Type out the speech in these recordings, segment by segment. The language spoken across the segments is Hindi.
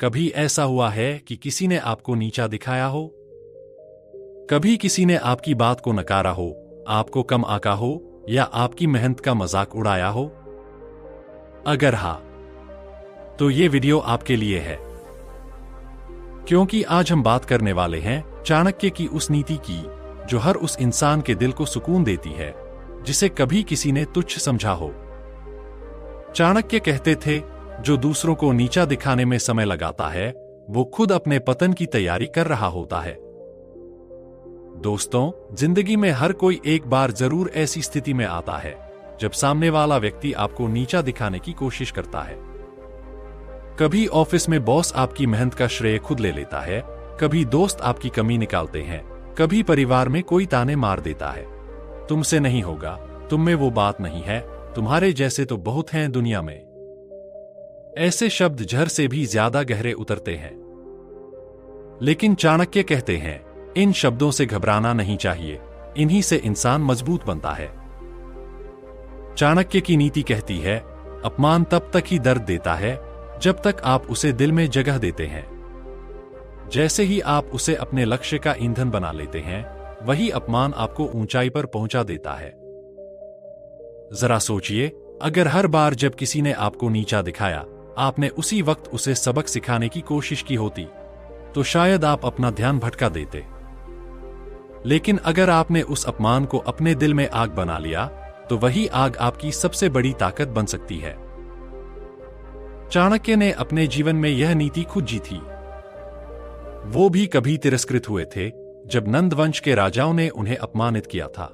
कभी ऐसा हुआ है कि किसी ने आपको नीचा दिखाया हो? कभी किसी ने आपकी बात को नकारा हो, आपको कम आंका हो या आपकी मेहनत का मजाक उड़ाया हो? अगर हाँ, तो ये वीडियो आपके लिए है, क्योंकि आज हम बात करने वाले हैं चाणक्य की उस नीति की जो हर उस इंसान के दिल को सुकून देती है जिसे कभी किसी ने तुच्छ समझा हो। चाणक्य कहते थे, जो दूसरों को नीचा दिखाने में समय लगाता है वो खुद अपने पतन की तैयारी कर रहा होता है। दोस्तों, जिंदगी में हर कोई एक बार जरूर ऐसी स्थिति में आता है जब सामने वाला व्यक्ति आपको नीचा दिखाने की कोशिश करता है। कभी ऑफिस में बॉस आपकी मेहनत का श्रेय खुद ले लेता है, कभी दोस्त आपकी कमी निकालते हैं, कभी परिवार में कोई ताने मार देता है, तुमसे नहीं होगा, तुम में वो बात नहीं है, तुम्हारे जैसे तो बहुत हैं दुनिया में। ऐसे शब्द जहर से भी ज्यादा गहरे उतरते हैं। लेकिन चाणक्य कहते हैं, इन शब्दों से घबराना नहीं चाहिए, इन्हीं से इंसान मजबूत बनता है। चाणक्य की नीति कहती है, अपमान तब तक ही दर्द देता है जब तक आप उसे दिल में जगह देते हैं। जैसे ही आप उसे अपने लक्ष्य का ईंधन बना लेते हैं, वही अपमान आपको ऊंचाई पर पहुंचा देता है। जरा सोचिए, अगर हर बार जब किसी ने आपको नीचा दिखाया आपने उसी वक्त उसे सबक सिखाने की कोशिश की होती, तो शायद आप अपना ध्यान भटका देते। लेकिन अगर आपने उस अपमान को अपने दिल में आग बना लिया, तो वही आग आपकी सबसे बड़ी ताकत बन सकती है। चाणक्य ने अपने जीवन में यह नीति खुद जी थी। वो भी कभी तिरस्कृत हुए थे जब नंद वंश के राजाओं ने उन्हें अपमानित किया था,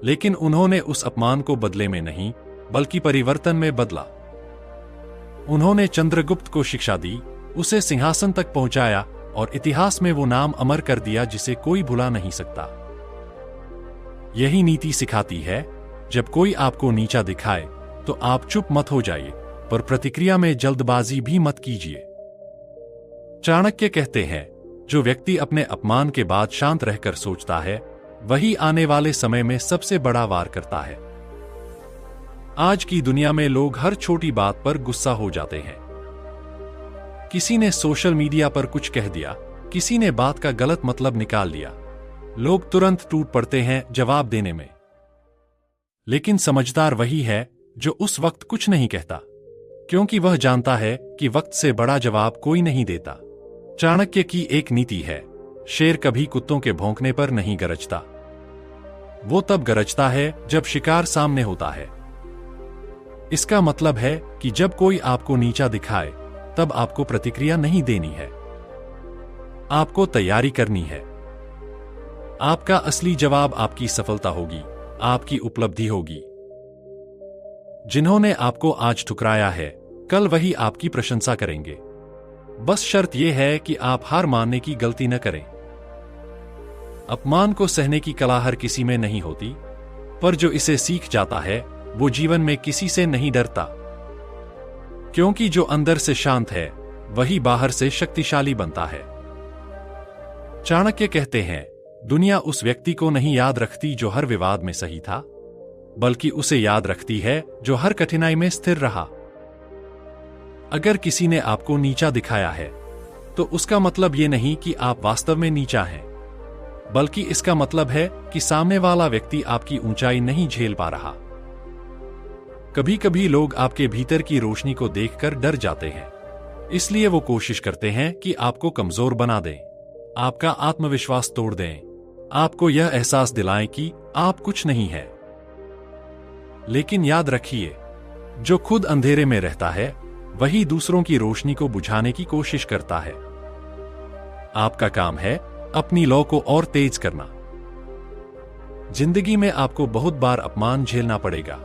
लेकिन उन्होंने उस अपमान को बदले में नहीं बल्कि परिवर्तन में बदला। उन्होंने चंद्रगुप्त को शिक्षा दी, उसे सिंहासन तक पहुंचाया और इतिहास में वो नाम अमर कर दिया जिसे कोई भुला नहीं सकता। यही नीति सिखाती है, जब कोई आपको नीचा दिखाए तो आप चुप मत हो जाइए, पर प्रतिक्रिया में जल्दबाजी भी मत कीजिए। चाणक्य कहते हैं, जो व्यक्ति अपने अपमान के बाद शांत रहकर सोचता है वही आने वाले समय में सबसे बड़ा वार करता है। आज की दुनिया में लोग हर छोटी बात पर गुस्सा हो जाते हैं। किसी ने सोशल मीडिया पर कुछ कह दिया, किसी ने बात का गलत मतलब निकाल लिया, लोग तुरंत टूट पड़ते हैं जवाब देने में। लेकिन समझदार वही है जो उस वक्त कुछ नहीं कहता, क्योंकि वह जानता है कि वक्त से बड़ा जवाब कोई नहीं देता। चाणक्य की एक नीति है, शेर कभी कुत्तों के भौंकने पर नहीं गरजता, वो तब गरजता है जब शिकार सामने होता है। इसका मतलब है कि जब कोई आपको नीचा दिखाए तब आपको प्रतिक्रिया नहीं देनी है, आपको तैयारी करनी है। आपका असली जवाब आपकी सफलता होगी, आपकी उपलब्धि होगी। जिन्होंने आपको आज ठुकराया है, कल वही आपकी प्रशंसा करेंगे। बस शर्त यह है कि आप हार मानने की गलती न करें। अपमान को सहने की कला हर किसी में नहीं होती, पर जो इसे सीख जाता है वो जीवन में किसी से नहीं डरता, क्योंकि जो अंदर से शांत है वही बाहर से शक्तिशाली बनता है। चाणक्य कहते हैं, दुनिया उस व्यक्ति को नहीं याद रखती जो हर विवाद में सही था, बल्कि उसे याद रखती है जो हर कठिनाई में स्थिर रहा। अगर किसी ने आपको नीचा दिखाया है तो उसका मतलब ये नहीं कि आप वास्तव में नीचा हैं, बल्कि इसका मतलब है कि सामने वाला व्यक्ति आपकी ऊंचाई नहीं झेल पा रहा। कभी कभी लोग आपके भीतर की रोशनी को देखकर डर जाते हैं, इसलिए वो कोशिश करते हैं कि आपको कमजोर बना दें, आपका आत्मविश्वास तोड़ दें, आपको यह एहसास दिलाएं कि आप कुछ नहीं है। लेकिन याद रखिए, जो खुद अंधेरे में रहता है वही दूसरों की रोशनी को बुझाने की कोशिश करता है। आपका काम है अपनी लौ को और तेज करना। जिंदगी में आपको बहुत बार अपमान झेलना पड़ेगा,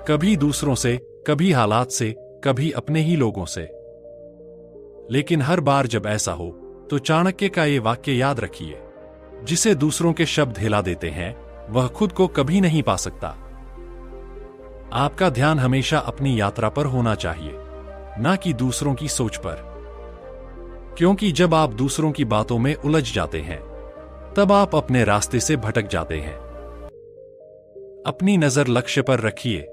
कभी दूसरों से, कभी हालात से, कभी अपने ही लोगों से। लेकिन हर बार जब ऐसा हो तो चाणक्य का ये वाक्य याद रखिए, जिसे दूसरों के शब्द हिला देते हैं वह खुद को कभी नहीं पा सकता। आपका ध्यान हमेशा अपनी यात्रा पर होना चाहिए, ना कि दूसरों की सोच पर, क्योंकि जब आप दूसरों की बातों में उलझ जाते हैं तब आप अपने रास्ते से भटक जाते हैं। अपनी नजर लक्ष्य पर रखिए,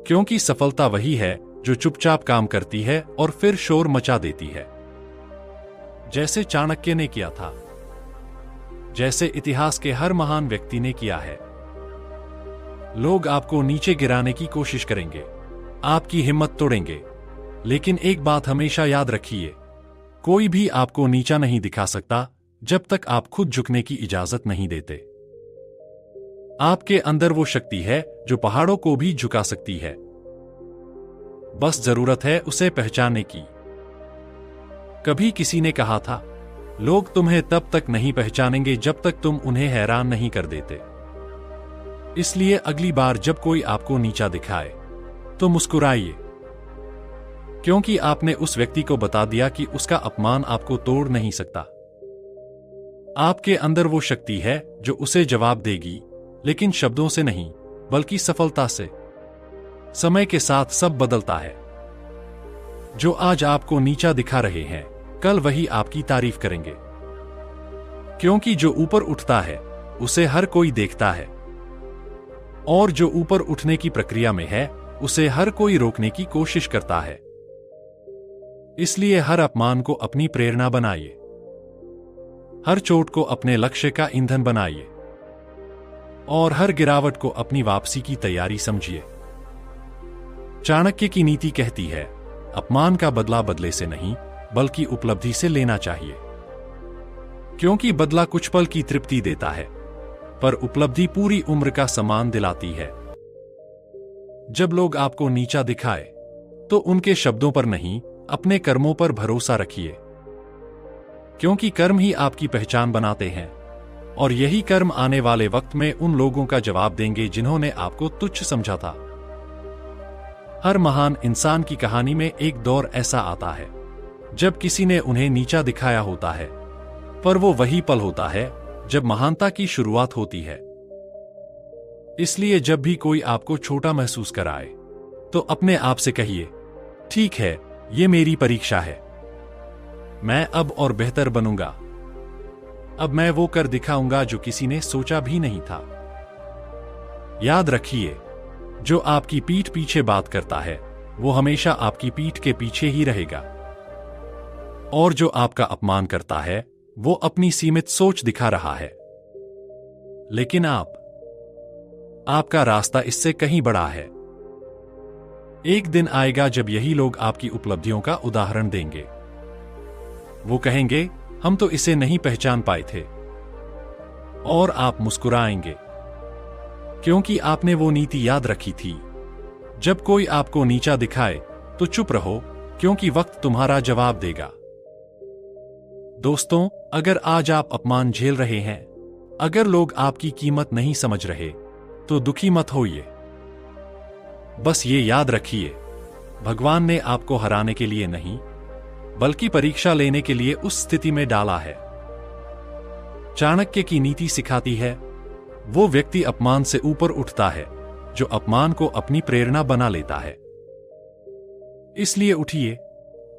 क्योंकि सफलता वही है जो चुपचाप काम करती है और फिर शोर मचा देती है, जैसे चाणक्य ने किया था, जैसे इतिहास के हर महान व्यक्ति ने किया है। लोग आपको नीचे गिराने की कोशिश करेंगे, आपकी हिम्मत तोड़ेंगे, लेकिन एक बात हमेशा याद रखिए, कोई भी आपको नीचा नहीं दिखा सकता जब तक आप खुद झुकने की इजाजत नहीं देते। आपके अंदर वो शक्ति है जो पहाड़ों को भी झुका सकती है, बस जरूरत है उसे पहचानने की। कभी किसी ने कहा था, लोग तुम्हें तब तक नहीं पहचानेंगे जब तक तुम उन्हें हैरान नहीं कर देते। इसलिए अगली बार जब कोई आपको नीचा दिखाए तो मुस्कुराइए, क्योंकि आपने उस व्यक्ति को बता दिया कि उसका अपमान आपको तोड़ नहीं सकता। आपके अंदर वो शक्ति है जो उसे जवाब देगी, लेकिन शब्दों से नहीं, बल्कि सफलता से। समय के साथ सब बदलता है। जो आज आपको नीचा दिखा रहे हैं, कल वही आपकी तारीफ करेंगे, क्योंकि जो ऊपर उठता है उसे हर कोई देखता है, और जो ऊपर उठने की प्रक्रिया में है उसे हर कोई रोकने की कोशिश करता है। इसलिए हर अपमान को अपनी प्रेरणा बनाइए, हर चोट को अपने लक्ष्य का ईंधन बनाइए, और हर गिरावट को अपनी वापसी की तैयारी समझिए। चाणक्य की नीति कहती है, अपमान का बदला बदले से नहीं, बल्कि उपलब्धि से लेना चाहिए, क्योंकि बदला कुछ पल की तृप्ति देता है, पर उपलब्धि पूरी उम्र का सम्मान दिलाती है। जब लोग आपको नीचा दिखाए, तो उनके शब्दों पर नहीं, अपने कर्मों पर भरोसा रखिए, क्योंकि कर्म ही आपकी पहचान बनाते हैं, और यही कर्म आने वाले वक्त में उन लोगों का जवाब देंगे जिन्होंने आपको तुच्छ समझा था। हर महान इंसान की कहानी में एक दौर ऐसा आता है जब किसी ने उन्हें नीचा दिखाया होता है, पर वो वही पल होता है जब महानता की शुरुआत होती है। इसलिए जब भी कोई आपको छोटा महसूस कराए, तो अपने आप से कहिए, ठीक है, ये मेरी परीक्षा है, मैं अब और बेहतर बनूंगा। अब मैं वो कर दिखाऊंगा जो किसी ने सोचा भी नहीं था। याद रखिए, जो आपकी पीठ पीछे बात करता है, वो हमेशा आपकी पीठ के पीछे ही रहेगा, और जो आपका अपमान करता है, वो अपनी सीमित सोच दिखा रहा है। लेकिन आपका रास्ता इससे कहीं बड़ा है। एक दिन आएगा जब यही लोग आपकी उपलब्धियों का उदाहरण देंगे। वो कहेंगे, हम तो इसे नहीं पहचान पाए थे, और आप मुस्कुराएंगे, क्योंकि आपने वो नीति याद रखी थी, जब कोई आपको नीचा दिखाए तो चुप रहो, क्योंकि वक्त तुम्हारा जवाब देगा। दोस्तों, अगर आज आप अपमान झेल रहे हैं, अगर लोग आपकी कीमत नहीं समझ रहे, तो दुखी मत होइए। बस ये याद रखिए, भगवान ने आपको हराने के लिए नहीं, बल्कि परीक्षा लेने के लिए उस स्थिति में डाला है। चाणक्य की नीति सिखाती है, वो व्यक्ति अपमान से ऊपर उठता है जो अपमान को अपनी प्रेरणा बना लेता है। इसलिए उठिए,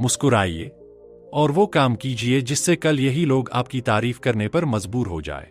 मुस्कुराइए, और वो काम कीजिए जिससे कल यही लोग आपकी तारीफ करने पर मजबूर हो जाए।